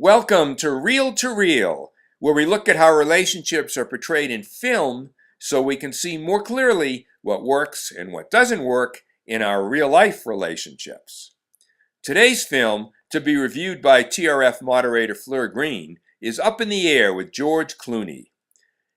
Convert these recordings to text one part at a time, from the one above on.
Welcome to Real, where we look at how relationships are portrayed in film so we can see more clearly what works and what doesn't work in our real-life relationships. Today's film, to be reviewed by TRF moderator Fleur Green, is Up in the Air with George Clooney.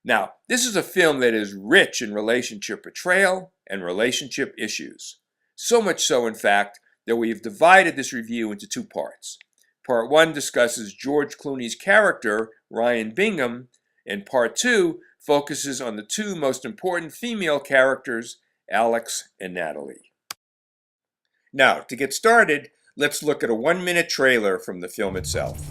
Now, this is a film that is rich in relationship portrayal and relationship issues. So much so, in fact, that we have divided this review into two parts. Part 1 discusses George Clooney's character, Ryan Bingham, and Part 2 focuses on the two most important female characters, Alex and Natalie. Now, to get started, let's look at a 1-minute trailer from the film itself.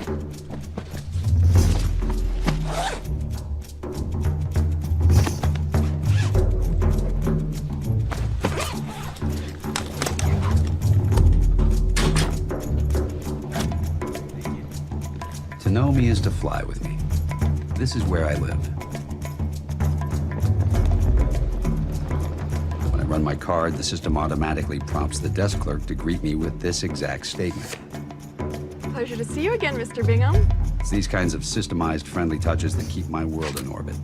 To know me is to fly with me. This is where I live. When I run my card, the system automatically prompts the desk clerk to greet me with this exact statement. Pleasure to see you again, Mr. Bingham. It's these kinds of systemized friendly touches that keep my world in orbit.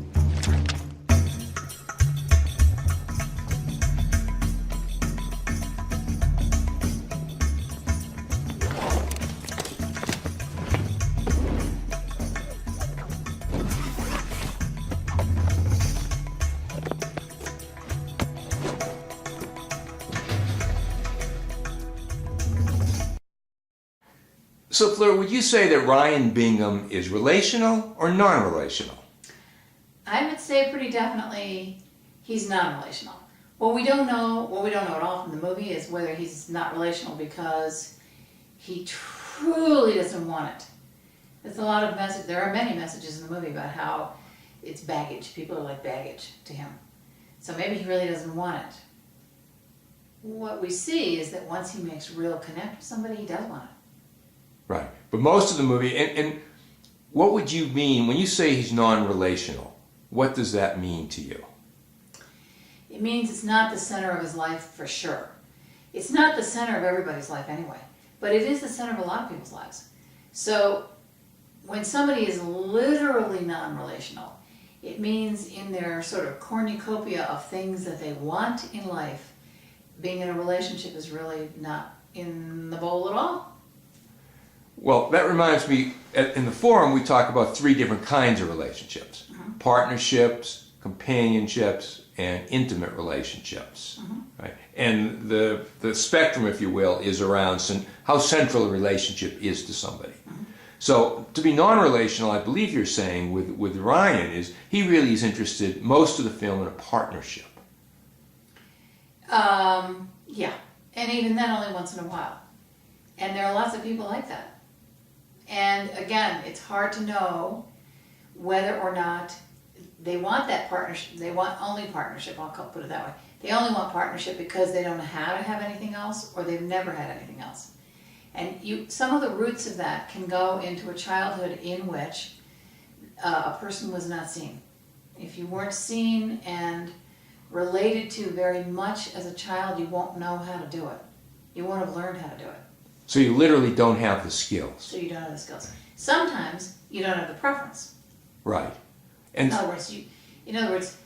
So, Fleur, would you say that Ryan Bingham is relational or non-relational? I would say pretty definitely he's non-relational. What we don't know at all from the movie is whether he's not relational because he truly doesn't want it. There's a lot of message. There are many messages in the movie about how it's baggage. People are like baggage to him. So maybe he really doesn't want it. What we see is that once he makes real connect with somebody, he does want it. Right. But most of the movie, and what would you mean when you say he's non-relational? What does that mean to you? It means it's not the center of his life for sure. It's not the center of everybody's life anyway, but it is the center of a lot of people's lives. So when somebody is literally non-relational, it means in their sort of cornucopia of things that they want in life, being in a relationship is really not in the bowl at all. Well, that reminds me, in the forum we talk about 3 different kinds of relationships. Partnerships, companionships, and intimate relationships. Right? And the spectrum, if you will, is around how central a relationship is to somebody. So to be non-relational, I believe you're saying with Ryan, is he really is interested most of the film in a partnership. Yeah, and even then only once in a while. And there are lots of people like that. And again, it's hard to know whether or not they want that partnership. They want only partnership, I'll put it that way. They only want partnership because they don't know how to have anything else, or they've never had anything else. And some of the roots of that can go into a childhood in which a person was not seen. If you weren't seen and related to very much as a child, you won't know how to do it. You won't have learned how to do it. So you literally don't have the skills. So you don't have the skills. Sometimes you don't have the preference. Right. And in other words,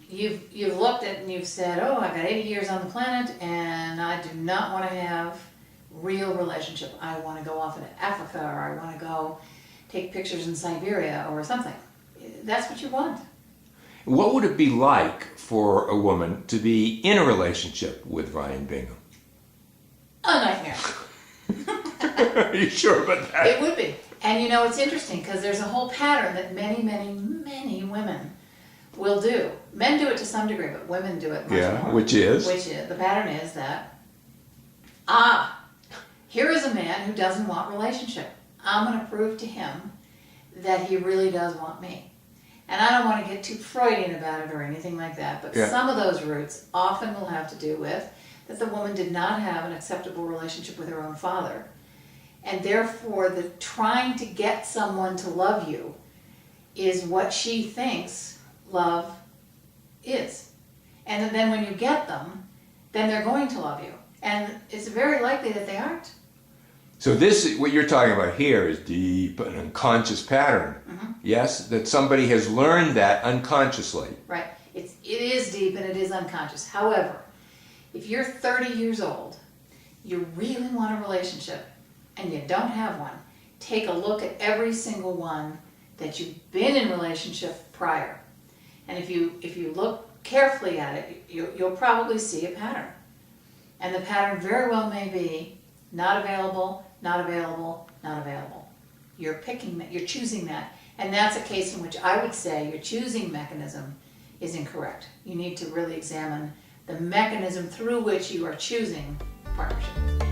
you've looked at and you've said, oh, I've got 80 years on the planet and I do not want to have real relationship. I want to go off into Africa, or I want to go take pictures in Siberia or something. That's what you want. what would it be like for a woman to be in a relationship with Ryan Bingham? A nightmare. Are you sure about that? It would be. And you know, it's interesting because there's a whole pattern that many, many, many women will do. Men do it to some degree, but women do it much more. Which is? The pattern is that, here is a man who doesn't want relationship. I'm going to prove to him that he really does want me. And I don't want to get too Freudian about it or anything like that, but some of those roots often will have to do with that the woman did not have an acceptable relationship with her own father. And therefore, the trying to get someone to love you is what she thinks love is. And then when you get them, then they're going to love you. And it's very likely that they aren't. So this, what you're talking about here, is deep and unconscious pattern. Yes, that somebody has learned that unconsciously. Right. It is deep and it is unconscious. However, if you're 30 years old, you really want a relationship and you don't have one, take a look at every single one that you've been in relationship prior. And if you look carefully at it, you'll probably see a pattern. And the pattern very well may be not available, not available, not available. You're picking that, you're choosing that. And that's a case in which I would say your choosing mechanism is incorrect. You need to really examine the mechanism through which you are choosing partnership.